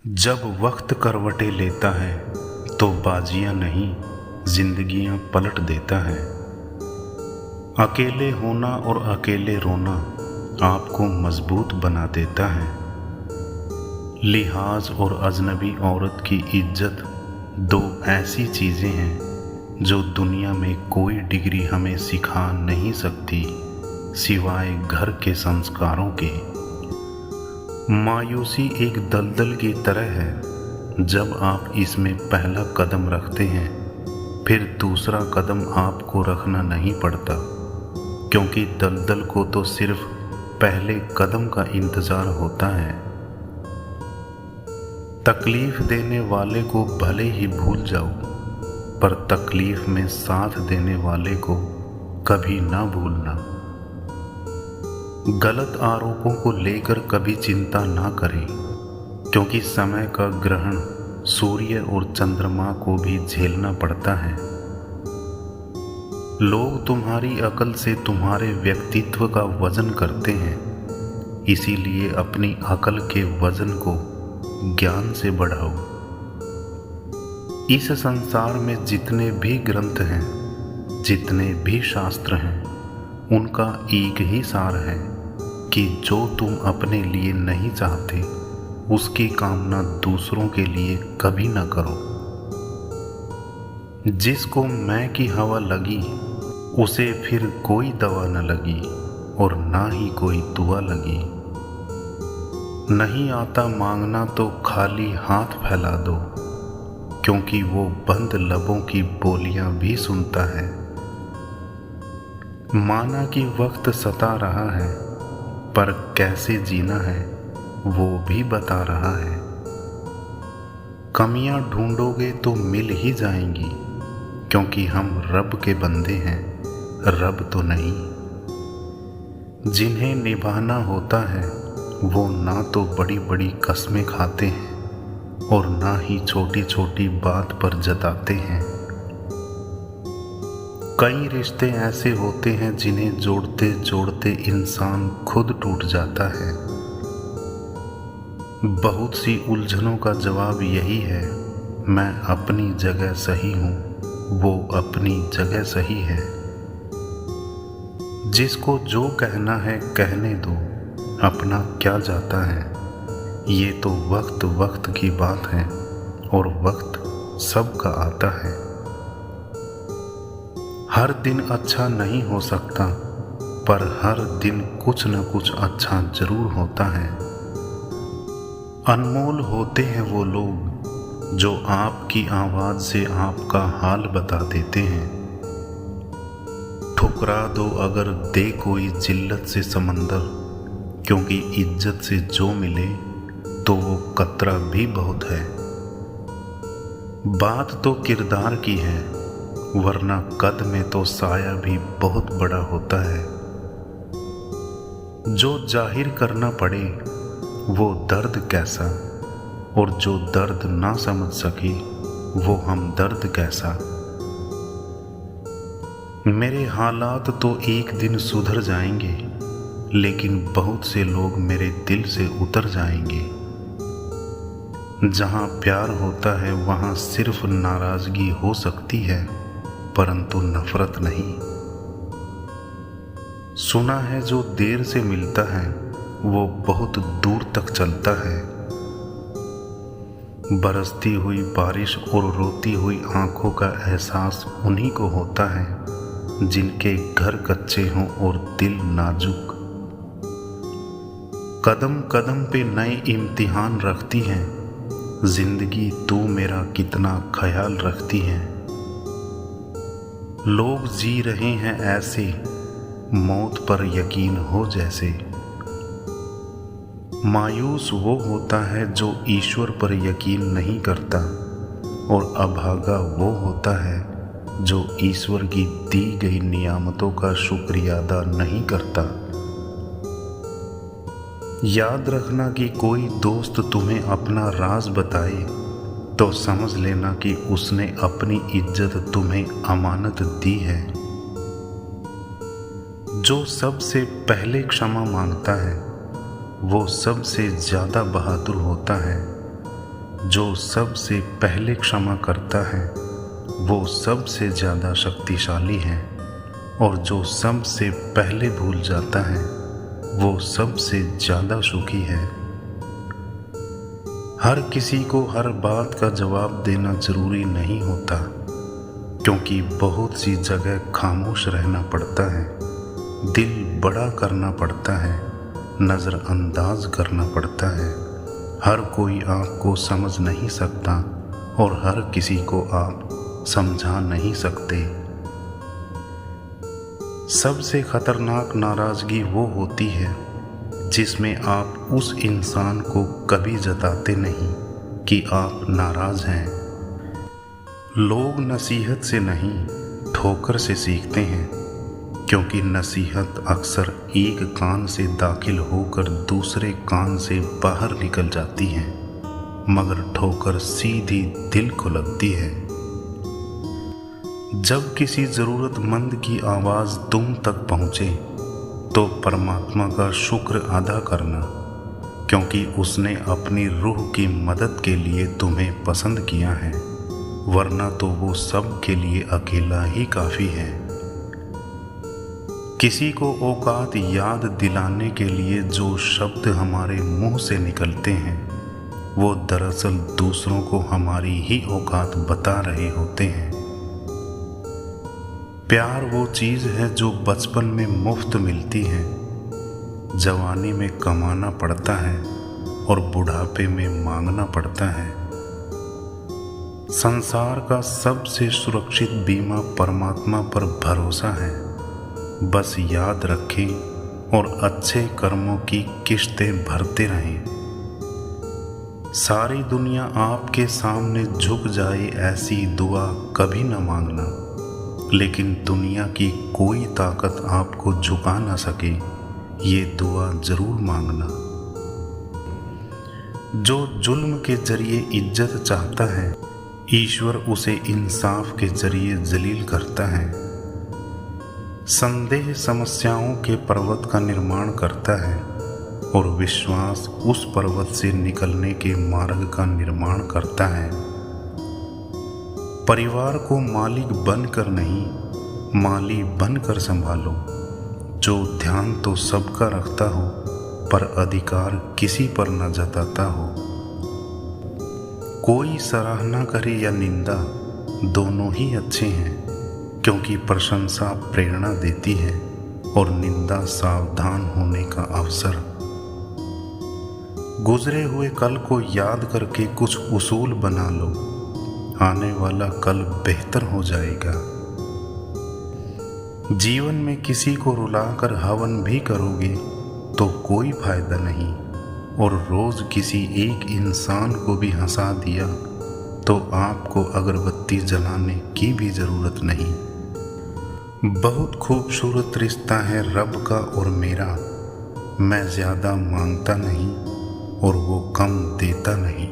जब वक्त करवटें लेता है तो बाजियां नहीं जिंदगियां पलट देता है। अकेले होना और अकेले रोना आपको मजबूत बना देता है। लिहाज और अजनबी औरत की इज्जत दो ऐसी चीज़ें हैं जो दुनिया में कोई डिग्री हमें सिखा नहीं सकती सिवाय घर के संस्कारों के। मायूसी एक दलदल की तरह है, जब आप इसमें पहला कदम रखते हैं फिर दूसरा कदम आपको रखना नहीं पड़ता, क्योंकि दलदल को तो सिर्फ पहले कदम का इंतज़ार होता है। तकलीफ देने वाले को भले ही भूल जाओ, पर तकलीफ में साथ देने वाले को कभी ना भूलना। गलत आरोपों को लेकर कभी चिंता ना करें, क्योंकि समय का ग्रहण सूर्य और चंद्रमा को भी झेलना पड़ता है। लोग तुम्हारी अकल से तुम्हारे व्यक्तित्व का वजन करते हैं, इसीलिए अपनी अकल के वजन को ज्ञान से बढ़ाओ। इस संसार में जितने भी ग्रंथ हैं, जितने भी शास्त्र हैं, उनका एक ही सार है कि जो तुम अपने लिए नहीं चाहते उसकी कामना दूसरों के लिए कभी न करो। जिसको मैं की हवा लगी उसे फिर कोई दवा न लगी और ना ही कोई दुआ लगी। नहीं आता मांगना तो खाली हाथ फैला दो, क्योंकि वो बंद लबों की बोलियां भी सुनता है। माना कि वक्त सता रहा है, पर कैसे जीना है वो भी बता रहा है। कमियां ढूंढोगे तो मिल ही जाएंगी, क्योंकि हम रब के बंदे हैं, रब तो नहीं। जिन्हें निभाना होता है वो ना तो बड़ी बड़ी कस्में खाते हैं और ना ही छोटी छोटी बात पर जताते हैं। कई रिश्ते ऐसे होते हैं जिन्हें जोड़ते जोड़ते इंसान खुद टूट जाता है। बहुत सी उलझनों का जवाब यही है, मैं अपनी जगह सही हूँ, वो अपनी जगह सही है। जिसको जो कहना है कहने दो, अपना क्या जाता है। ये तो वक्त वक्त की बात है और वक्त सबका आता है। हर दिन अच्छा नहीं हो सकता, पर हर दिन कुछ न कुछ अच्छा जरूर होता है। अनमोल होते हैं वो लोग जो आपकी आवाज़ से आपका हाल बता देते हैं। ठुकरा दो अगर दे कोई जिल्लत से समंदर, क्योंकि इज्जत से जो मिले तो वो कतरा भी बहुत है। बात तो किरदार की है, वरना कद में तो साया भी बहुत बड़ा होता है। जो जाहिर करना पड़े वो दर्द कैसा, और जो दर्द ना समझ सके वो हमदर्द कैसा। मेरे हालात तो एक दिन सुधर जाएंगे, लेकिन बहुत से लोग मेरे दिल से उतर जाएंगे। जहां प्यार होता है वहां सिर्फ नाराजगी हो सकती है, परंतु नफरत नहीं। सुना है जो देर से मिलता है वो बहुत दूर तक चलता है। बरसती हुई बारिश और रोती हुई आंखों का एहसास उन्हीं को होता है जिनके घर कच्चे हों और दिल नाजुक। कदम कदम पे नए इम्तिहान रखती हैं जिंदगी, तू मेरा कितना ख्याल रखती है। लोग जी रहे हैं ऐसे, मौत पर यकीन हो जैसे। मायूस वो होता है जो ईश्वर पर यकीन नहीं करता, और अभागा वो होता है जो ईश्वर की दी गई नियामतों का शुक्रिया अदा नहीं करता। याद रखना कि कोई दोस्त तुम्हें अपना राज बताए तो समझ लेना कि उसने अपनी इज्जत तुम्हें अमानत दी है। जो सबसे पहले क्षमा मांगता है वो सबसे ज्यादा बहादुर होता है। जो सबसे पहले क्षमा करता है वो सबसे ज़्यादा शक्तिशाली है, और जो सबसे पहले भूल जाता है वो सबसे ज़्यादा सुखी है। हर किसी को हर बात का जवाब देना जरूरी नहीं होता, क्योंकि बहुत सी जगह खामोश रहना पड़ता है, दिल बड़ा करना पड़ता है, नज़रअंदाज करना पड़ता है। हर कोई आपको समझ नहीं सकता और हर किसी को आप समझा नहीं सकते। सबसे खतरनाक नाराज़गी वो होती है जिसमें आप उस इंसान को कभी जताते नहीं कि आप नाराज़ हैं। लोग नसीहत से नहीं ठोकर से सीखते हैं, क्योंकि नसीहत अक्सर एक कान से दाखिल होकर दूसरे कान से बाहर निकल जाती है, मगर ठोकर सीधी दिल को लगती है। जब किसी ज़रूरतमंद की आवाज़ तुम तक पहुँचे तो परमात्मा का शुक्र अदा करना, क्योंकि उसने अपनी रूह की मदद के लिए तुम्हें पसंद किया है, वरना तो वो सब के लिए अकेला ही काफ़ी है। किसी को औकात याद दिलाने के लिए जो शब्द हमारे मुंह से निकलते हैं वो दरअसल दूसरों को हमारी ही औकात बता रहे होते हैं। प्यार वो चीज़ है जो बचपन में मुफ्त मिलती है, जवानी में कमाना पड़ता है और बुढ़ापे में मांगना पड़ता है। संसार का सबसे सुरक्षित बीमा परमात्मा पर भरोसा है। बस याद रखें और अच्छे कर्मों की किश्तें भरते रहें। सारी दुनिया आपके सामने झुक जाए ऐसी दुआ कभी न मांगना, लेकिन दुनिया की कोई ताकत आपको झुका ना सके ये दुआ जरूर मांगना। जो जुल्म के जरिए इज्जत चाहता है, ईश्वर उसे इंसाफ के जरिए जलील करता है। संदेह समस्याओं के पर्वत का निर्माण करता है और विश्वास उस पर्वत से निकलने के मार्ग का निर्माण करता है। परिवार को मालिक बनकर नहीं, माली बनकर संभालो। जो ध्यान तो सबका रखता हो पर अधिकार किसी पर न जताता हो। कोई सराहना करे या निंदा, दोनों ही अच्छे हैं, क्योंकि प्रशंसा प्रेरणा देती है और निंदा सावधान होने का अवसर। गुजरे हुए कल को याद करके कुछ उसूल बना लो, आने वाला कल बेहतर हो जाएगा। जीवन में किसी को रुलाकर हवन भी करोगे तो कोई फायदा नहीं, और रोज किसी एक इंसान को भी हंसा दिया तो आपको अगरबत्ती जलाने की भी जरूरत नहीं। बहुत खूबसूरत रिश्ता है रब का और मेरा, मैं ज़्यादा मांगता नहीं और वो कम देता नहीं।